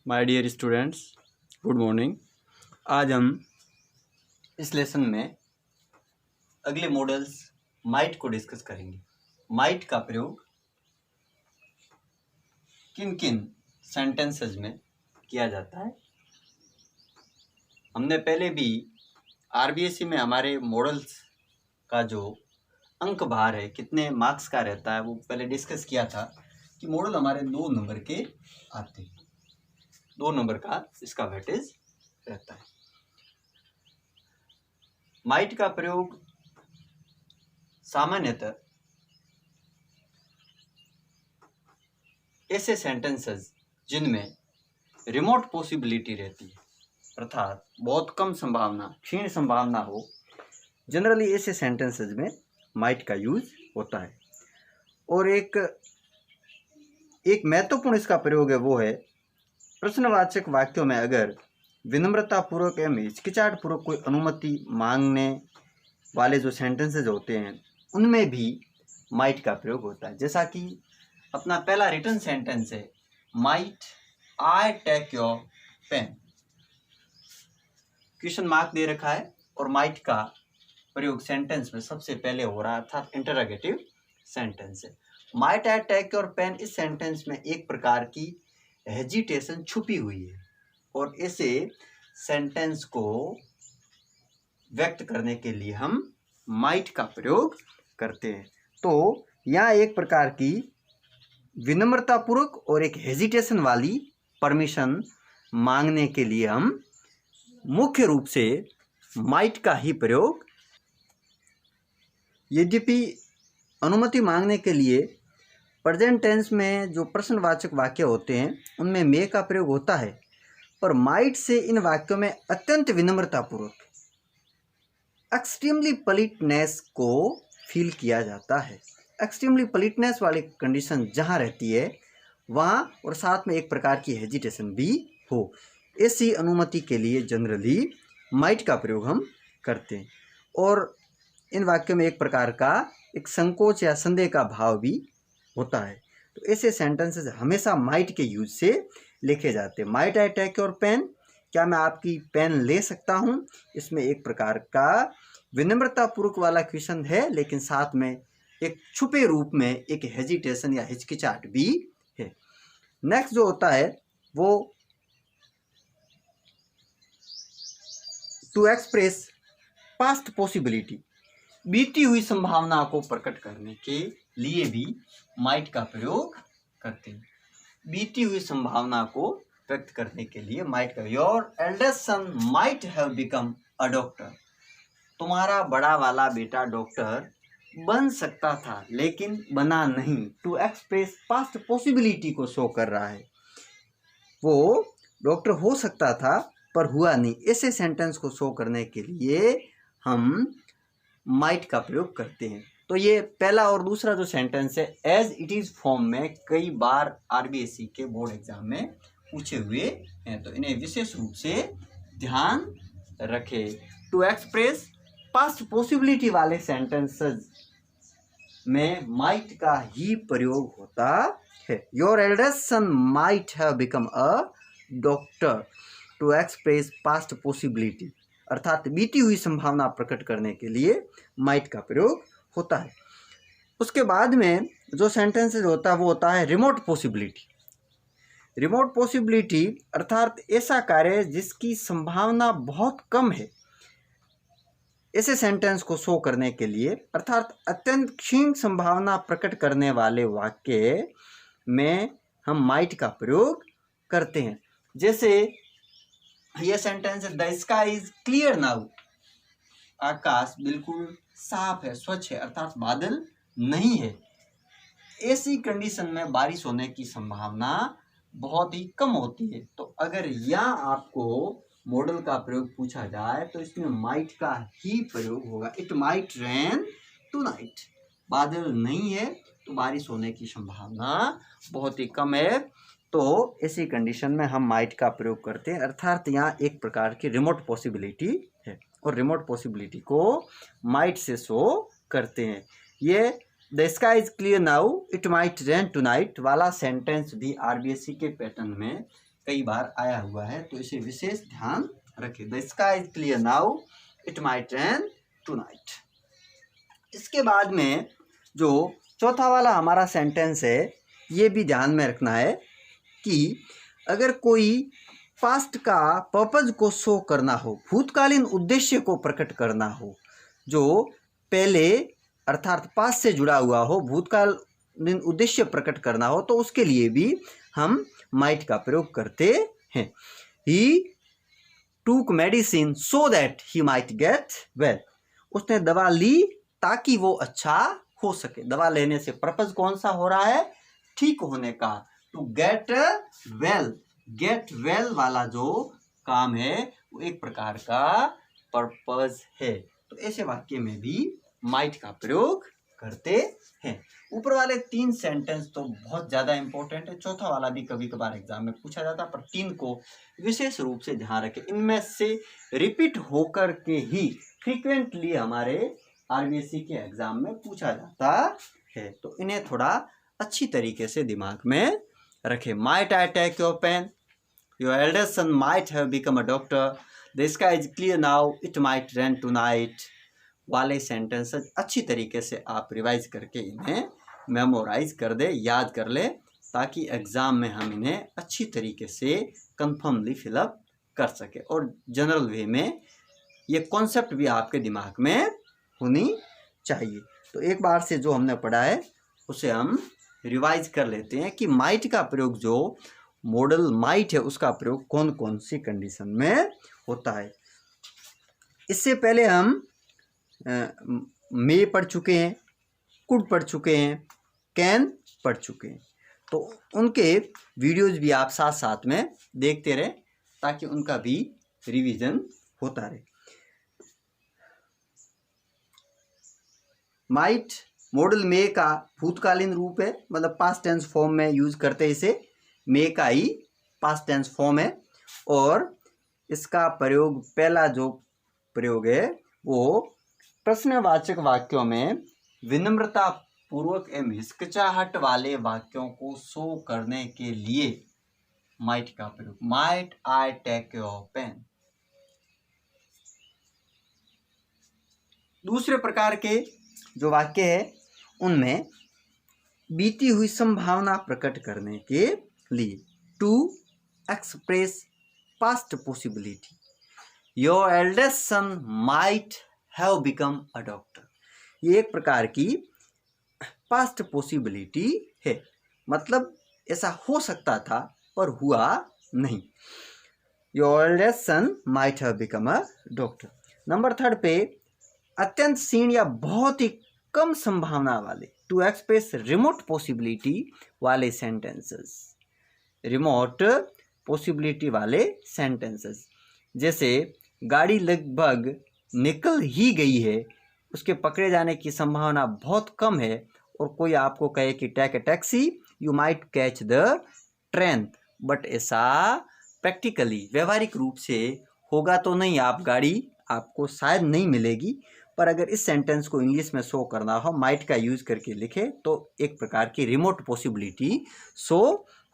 My dear students, good morning. आज हम इस लेसन में अगले मॉडल्स माइट को डिस्कस करेंगे। माइट का प्रयोग किन किन सेंटेंसेस में किया जाता है। हमने पहले भी आरबीएससी में हमारे मॉडल्स का जो अंक भार है, कितने मार्क्स का रहता है, वो पहले डिस्कस किया था कि मॉडल हमारे 2 नंबर के आते हैं। 2 नंबर का इसका वेटेज रहता है। माइट का प्रयोग सामान्यतः ऐसे सेंटेंसेस जिनमें रिमोट पॉसिबिलिटी रहती है, अर्थात बहुत कम संभावना, क्षीण संभावना हो, जनरली ऐसे सेंटेंसेस में माइट का यूज होता है। और एक महत्वपूर्ण इसका प्रयोग है, वो है प्रश्नवाचक वाक्यों में अगर विनम्रतापूर्वक एवं हिचकिचाहटपूर्वक कोई अनुमति मांगने वाले जो सेंटेंसेज होते हैं उनमें भी माइट का प्रयोग होता है। जैसा कि अपना पहला रिटन सेंटेंस है, might I take your pen. Question mark दे रखा है और माइट का प्रयोग सेंटेंस में सबसे पहले हो रहा है, अर्थात इंटरोगेटिव सेंटेंस है। Might I take your pen इस सेंटेंस में एक प्रकार की हेजिटेशन छुपी हुई है और ऐसे सेंटेंस को व्यक्त करने के लिए हम माइट का प्रयोग करते हैं। तो यहाँ एक प्रकार की विनम्रतापूर्वक और एक हेजिटेशन वाली परमिशन मांगने के लिए हम मुख्य रूप से माइट का ही प्रयोग, यद्यपि अनुमति मांगने के लिए प्रेजेंट टेंस में जो प्रश्नवाचक वाक्य होते हैं उनमें मे का प्रयोग होता है, पर माइट से इन वाक्यों में अत्यंत विनम्रतापूर्वक एक्सट्रीमली पोलाइटनेस को फील किया जाता है। एक्सट्रीमली पोलाइटनेस वाली कंडीशन जहाँ रहती है वहाँ और साथ में एक प्रकार की हेजिटेशन भी हो, ऐसी अनुमति के लिए जनरली माइट का प्रयोग हम करते हैं। और इन वाक्यों में एक प्रकार का एक संकोच या संदेह का भाव भी होता है। तो ऐसे सेंटेंसेस हमेशा माइट के यूज से लिखे जाते हैं। Might I take your pen, क्या मैं आपकी पेन ले सकता हूँ, इसमें एक प्रकार का विनम्रतापूर्वक वाला क्वेश्चन है, लेकिन साथ में एक छुपे रूप में एक हेजिटेशन या हिचकिचाहट भी है। नेक्स्ट जो होता है वो टू एक्सप्रेस पास्ट पॉसिबिलिटी, बीती हुई संभावना को प्रकट करने के लिए भी माइट का प्रयोग करते हैं। बीती हुई संभावना को व्यक्त करने के लिए माइट का, your eldest son might have become a doctor, तुम्हारा बड़ा वाला बेटा डॉक्टर बन सकता था लेकिन बना नहीं। टू एक्सप्रेस पास्ट पॉसिबिलिटी को शो कर रहा है, वो डॉक्टर हो सकता था पर हुआ नहीं। ऐसे सेंटेंस को शो करने के लिए हम माइट का प्रयोग करते हैं। तो ये पहला और दूसरा जो सेंटेंस है एज इट इज फॉर्म में कई बार आरबीएससी के बोर्ड एग्जाम में पूछे हुए हैं, तो इन्हें विशेष रूप से ध्यान रखें। टू एक्सप्रेस पास्ट पॉसिबिलिटी वाले सेंटेंसेस में माइट का ही प्रयोग होता है। Your eldest son might have become a doctor, to express past possibility, अर्थात बीती हुई संभावना प्रकट करने के लिए माइट का प्रयोग होता है। उसके बाद में जो सेंटेंसेस होता है वो होता है रिमोट पॉसिबिलिटी। रिमोट पॉसिबिलिटी अर्थात ऐसा कार्य जिसकी संभावना बहुत कम है, ऐसे सेंटेंस को शो करने के लिए अर्थात अत्यंत क्षीण संभावना प्रकट करने वाले वाक्य में हम माइट का प्रयोग करते हैं। जैसे यह सेंटेंस है, the sky is clear now, आकाश बिल्कुल साफ है, स्वच्छ है, अर्थात बादल नहीं है। ऐसी कंडीशन में बारिश होने की संभावना बहुत ही कम होती है। तो अगर यहाँ आपको मॉडल का प्रयोग पूछा जाए तो इसमें माइट का ही प्रयोग होगा। इट माइट रेन टुनाइट, बादल नहीं है तो बारिश होने की संभावना बहुत ही कम है। तो ऐसी कंडीशन में हम माइट का प्रयोग करते हैं, अर्थात यहाँ एक प्रकार की रिमोट पॉसिबिलिटी है और रिमोट पॉसिबिलिटी को माइट से शो करते हैं। ये the sky is clear now, it might rain tonight वाला सेंटेंस भी आरबीएससी के पैटर्न में कई बार आया हुआ है, तो इसे विशेष ध्यान रखें। The sky is clear now, it might rain tonight. इसके बाद में जो चौथा वाला हमारा सेंटेंस है, ये भी ध्यान में रखना है कि अगर कोई पास्ट का पर्पज को शो करना हो, भूतकालीन उद्देश्य को प्रकट करना हो, जो पहले अर्थात पास्ट से जुड़ा हुआ हो, भूतकालीन उद्देश्य प्रकट करना हो, तो उसके लिए भी हम माइट का प्रयोग करते हैं। ही टूक medicine so that he might get well. उसने दवा ली ताकि वो अच्छा हो सके। दवा लेने से पर्पज कौन सा हो रहा है? ठीक होने का। To get well, get well वाला जो काम है वो एक प्रकार का पर्पज है। तो ऐसे वाक्य में भी माइट का प्रयोग करते हैं। ऊपर वाले 3 सेंटेंस तो बहुत ज़्यादा इंपॉर्टेंट है। चौथा वाला भी कभी कभार एग्जाम में पूछा जाता है, पर 3 को विशेष रूप से ध्यान रखें। इनमें से रिपीट होकर के ही फ्रीक्वेंटली हमारे आरबीएससी के एग्जाम में पूछा जाता है, तो इन्हें थोड़ा अच्छी तरीके से दिमाग में रखें। Might I take your pen, your eldest son might have become a doctor, the sky is clear now, it might rain tonight वाले सेंटेंसेस अच्छी तरीके से आप रिवाइज करके इन्हें मेमोराइज कर दे, याद कर ले, ताकि एग्ज़ाम में हम इन्हें अच्छी तरीके से कंफर्मली फिलअप कर सके। और जनरल वे में ये कॉन्सेप्ट भी आपके दिमाग में होनी चाहिए। तो एक बार से जो हमने पढ़ा है उसे हम रिवाइज कर लेते हैं कि माइट का प्रयोग, जो मॉडल माइट है उसका प्रयोग कौन कौन सी कंडीशन में होता है। इससे पहले हम मे पढ़ चुके हैं, कुड पढ़ चुके हैं, कैन पढ़ चुके हैं। तो उनके वीडियोज भी आप साथ साथ में देखते रहे ताकि उनका भी रिवीजन होता रहे। माइट मॉडल मे का भूतकालीन रूप है, मतलब पास्ट टेंस फॉर्म में यूज करते हैं इसे। मे का ही पास्ट टेंस फॉर्म है और इसका प्रयोग, पहला जो प्रयोग है वो प्रश्नवाचक वाक्यों में विनम्रता पूर्वक एवं हिचकिचाहट वाले वाक्यों को शो करने के लिए माइट का प्रयोग। Might I take your pen. दूसरे प्रकार के जो वाक्य है उनमें बीती हुई संभावना प्रकट करने के लिए, to express past possibility, your eldest son might have become a doctor. ये एक प्रकार की पास्ट पॉसिबिलिटी है, मतलब ऐसा हो सकता था पर हुआ नहीं। Your eldest son might have become a doctor. Number 3 पे अत्यंत क्षीण या बहुत ही कम संभावना वाले, टू एक्सप्रेस रिमोट पॉसिबिलिटी वाले सेंटेंसेस, रिमोट पॉसिबिलिटी वाले सेंटेंसेस, जैसे गाड़ी लगभग निकल ही गई है, उसके पकड़े जाने की संभावना बहुत कम है, और कोई आपको कहे कि take a taxi, you might catch the train, but ऐसा प्रैक्टिकली व्यवहारिक रूप से होगा तो नहीं, आप गाड़ी आपको शायद नहीं मिलेगी। पर अगर इस सेंटेंस को इंग्लिश में शो करना हो, माइट का यूज करके लिखे तो एक प्रकार की रिमोट पॉसिबिलिटी शो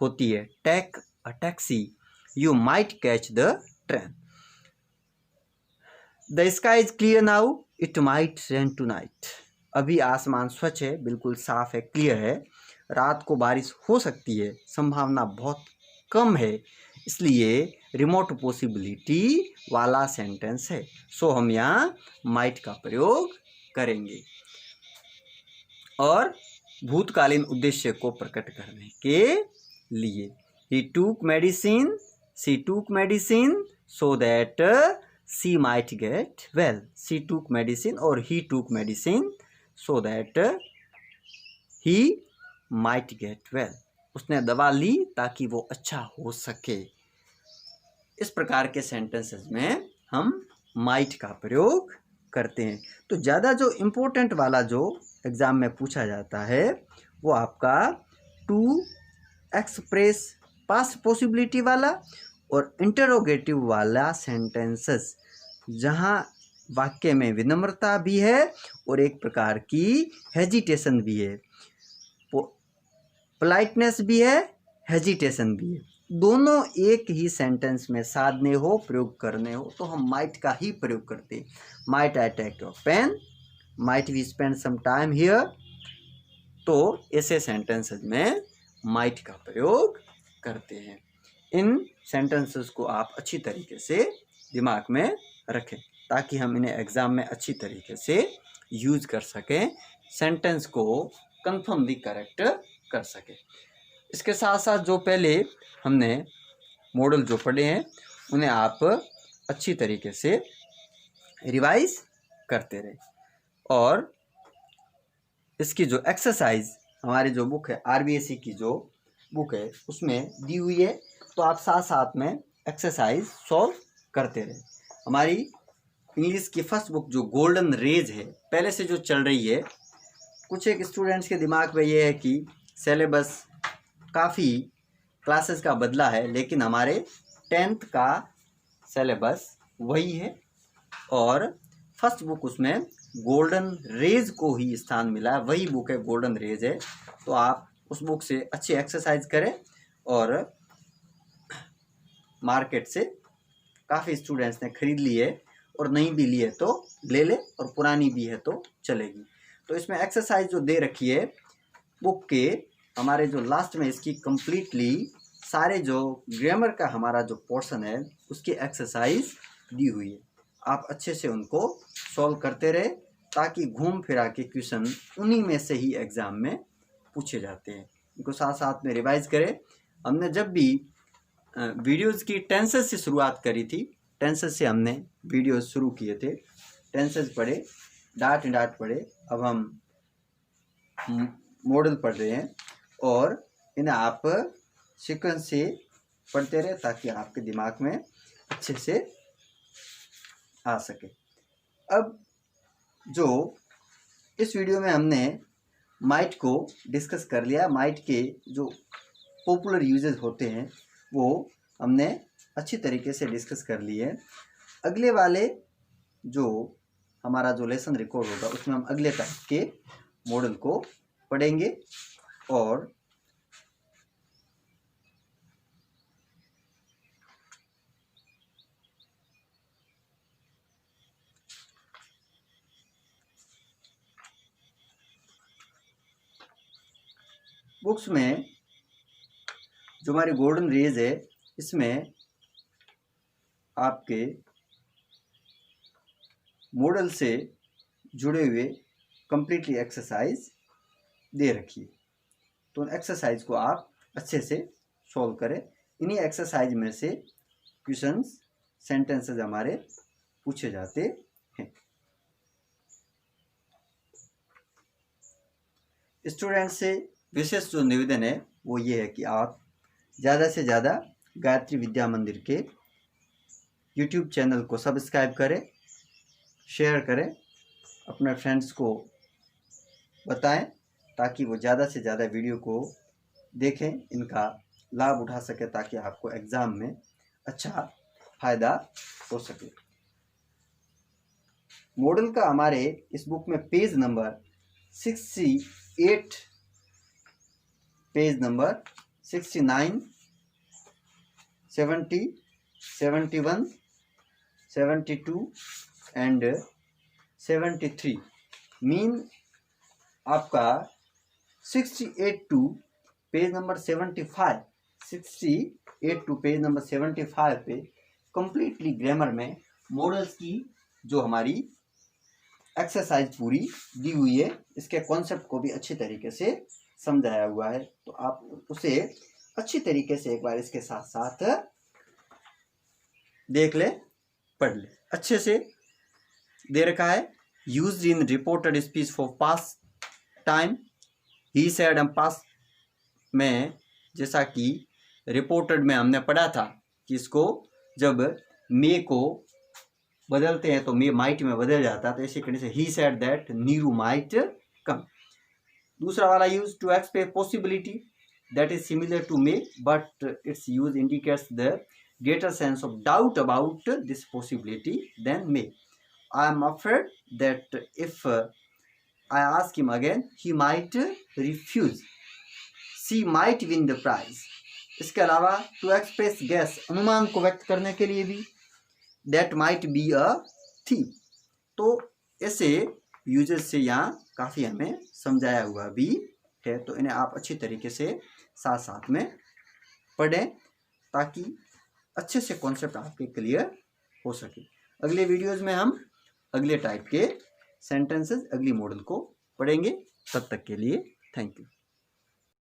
होती है। Take a taxi, you might catch the train. The sky is clear now, it might rain tonight. अभी आसमान स्वच्छ है, बिल्कुल साफ है, क्लियर है, रात को बारिश हो सकती है, संभावना बहुत कम है, इसलिए रिमोट पॉसिबिलिटी वाला सेंटेंस है। सो हम यहाँ माइट का प्रयोग करेंगे। और भूतकालीन उद्देश्य को प्रकट करने के लिए, ही टूक मेडिसिन, शी टूक medicine so that she might get well. She टूक मेडिसिन और ही टूक medicine so that he might get well. उसने दवा ली ताकि वो अच्छा हो सके। इस प्रकार के सेंटेंसेस में हम माइट का प्रयोग करते हैं। तो ज़्यादा जो इम्पोर्टेंट वाला जो एग्ज़ाम में पूछा जाता है वो आपका टू एक्सप्रेस पास्ट पॉसिबिलिटी वाला और इंटरोगेटिव वाला सेंटेंसेस, जहाँ वाक्य में विनम्रता भी है और एक प्रकार की हेजिटेशन भी है, पोलाइटनेस भी है, हेजिटेशन भी है। दोनों एक ही सेंटेंस में साधने हो, प्रयोग करने हो, तो हम माइट का ही प्रयोग करते हैं। Might I take your pen, might we spend some time here. तो ऐसे सेंटेंसेस में माइट का प्रयोग करते हैं। इन सेंटेंसेस को आप अच्छी तरीके से दिमाग में रखें ताकि हम इन्हें एग्जाम में अच्छी तरीके से यूज कर सकें, सेंटेंस को कंफर्मली करेक्ट कर सकें। इसके साथ साथ जो पहले हमने मॉडल जो पढ़े हैं उन्हें आप अच्छी तरीके से रिवाइज करते रहे। और इसकी जो एक्सरसाइज हमारी जो बुक है आरबीएससी की जो बुक है उसमें दी हुई है, तो आप साथ साथ में एक्सरसाइज सॉल्व करते रहे। हमारी इंग्लिश की फर्स्ट बुक जो गोल्डन रेज है पहले से जो चल रही है, कुछ एक स्टूडेंट्स के दिमाग में ये है कि सिलेबस काफ़ी क्लासेस का बदला है, लेकिन हमारे 10th का सिलेबस वही है और फर्स्ट बुक उसमें गोल्डन रेज को ही स्थान मिला है, वही बुक है गोल्डन रेज है। तो आप उस बुक से अच्छी एक्सरसाइज करें और मार्केट से काफ़ी स्टूडेंट्स ने खरीद ली है और नहीं भी ली है तो ले ले, और पुरानी भी है तो चलेगी। तो इसमें एक्सरसाइज जो दे रखी है बुक के हमारे जो लास्ट में इसकी कंप्लीटली सारे जो ग्रामर का हमारा जो पोर्शन है उसकी एक्सरसाइज दी हुई है। आप अच्छे से उनको सॉल्व करते रहे ताकि घूम फिरा के क्वेश्चन उन्हीं में से ही एग्ज़ाम में पूछे जाते हैं। इनको साथ साथ में रिवाइज करें। हमने जब भी वीडियोज़ की टेंसेस से शुरुआत करी थी, टेंसेस से हमने वीडियोज़ शुरू किए थे, टेंसेस पढ़े, डाट एंड डाट पढ़े, अब हम मॉडल पढ़ रहे हैं और इन्हें आप सीक्वेंस से पढ़ते रहे ताकि आपके दिमाग में अच्छे से आ सके। अब जो इस वीडियो में हमने माइट को डिस्कस कर लिया, माइट के जो पॉपुलर यूजेस होते हैं वो हमने अच्छी तरीके से डिस्कस कर लिए। अगले वाले जो हमारा जो लेसन रिकॉर्ड होगा उसमें हम अगले टाइप के मॉडल को पढ़ेंगे और बुक्स में जो हमारी गोल्डन रेज है इसमें आपके मॉडल से जुड़े हुए कंप्लीटली एक्सरसाइज दे रखी है, तो उन एक्सरसाइज को आप अच्छे से सॉल्व करें। इन्हीं एक्सरसाइज में से क्वेश्चंस सेंटेंसेस हमारे पूछे जाते हैं। स्टूडेंट से विशेष जो निवेदन है वो ये है कि आप ज़्यादा से ज़्यादा गायत्री विद्या मंदिर के यूट्यूब चैनल को सब्सक्राइब करें, शेयर करें, अपने फ्रेंड्स को बताएं ताकि वो ज़्यादा से ज़्यादा वीडियो को देखें, इनका लाभ उठा सके ताकि आपको एग्ज़ाम में अच्छा फ़ायदा हो सके। मॉडल का हमारे इस बुक में page number 68, page number 69, 70, 71, 72 and 73 mean आपका 68 to page number 75, 68 to page number 75 पे कंप्लीटली ग्रामर में मॉडल्स की जो हमारी एक्सरसाइज पूरी दी हुई है, इसके कॉन्सेप्ट को भी अच्छी तरीके से समझाया हुआ है। तो आप उसे अच्छी तरीके से एक बार इसके साथ साथ देख ले, पढ़ ले। अच्छे से दे रखा है used in reported speech for past time, he said and past में, जैसा कि रिपोर्टेड में हमने पढ़ा था कि इसको जब मे को बदलते हैं तो मे माइट में बदल जाता है, तो ऐसे करने से ही said that Neeru might come. दूसरा वाला use to express possibility that is similar to may, but its use indicates the greater sense of doubt about this possibility than may. I am afraid that if I ask him again, he might refuse. She might win the prize. इसके अलावा to express gas, अनुमान को व्यक्त करने के लिए भी, that might be a thief. तो ऐसे यूजेस से यहाँ काफ़ी हमें समझाया हुआ भी है, तो इन्हें आप अच्छी तरीके से साथ साथ में पढ़ें ताकि अच्छे से कॉन्सेप्ट आपके क्लियर हो सके। अगले वीडियोज़ में हम अगले टाइप के सेंटेंसेस, अगली मॉडल को पढ़ेंगे। तब तक के लिए थैंक यू।